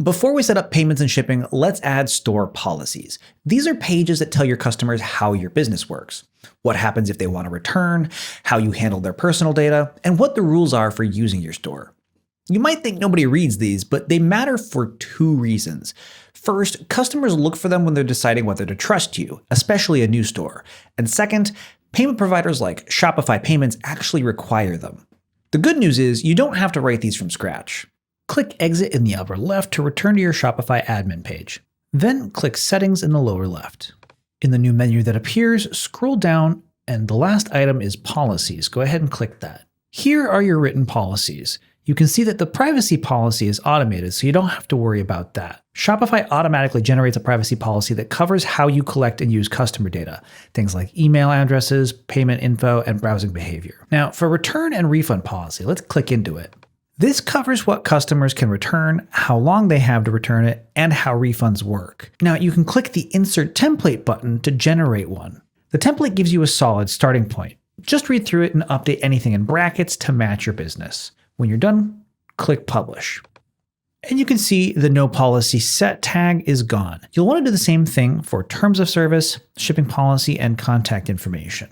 Before we set up payments and shipping, let's add store policies. These are pages that tell your customers how your business works, what happens if they want to return, how you handle their personal data, and what the rules are for using your store. You might think nobody reads these, but they matter for two reasons. First, customers look for them when they're deciding whether to trust you, especially a new store. And second, payment providers like Shopify Payments actually require them. The good news is you don't have to write these from scratch. Click Exit in the upper left to return to your Shopify admin page. Then click Settings in the lower left. In the new menu that appears, scroll down and the last item is Policies. Go ahead and click that. Here are your written policies. You can see that the privacy policy is automated, so you don't have to worry about that. Shopify automatically generates a privacy policy that covers how you collect and use customer data, things like email addresses, payment info, and browsing behavior. Now, for return and refund policy, let's click into it. This covers what customers can return, how long they have to return it, and how refunds work. Now, you can click the Insert Template button to generate one. The template gives you a solid starting point. Just read through it and update anything in brackets to match your business. When you're done, click Publish. And you can see the No Policy Set tag is gone. You'll want to do the same thing for terms of service, shipping policy, and contact information.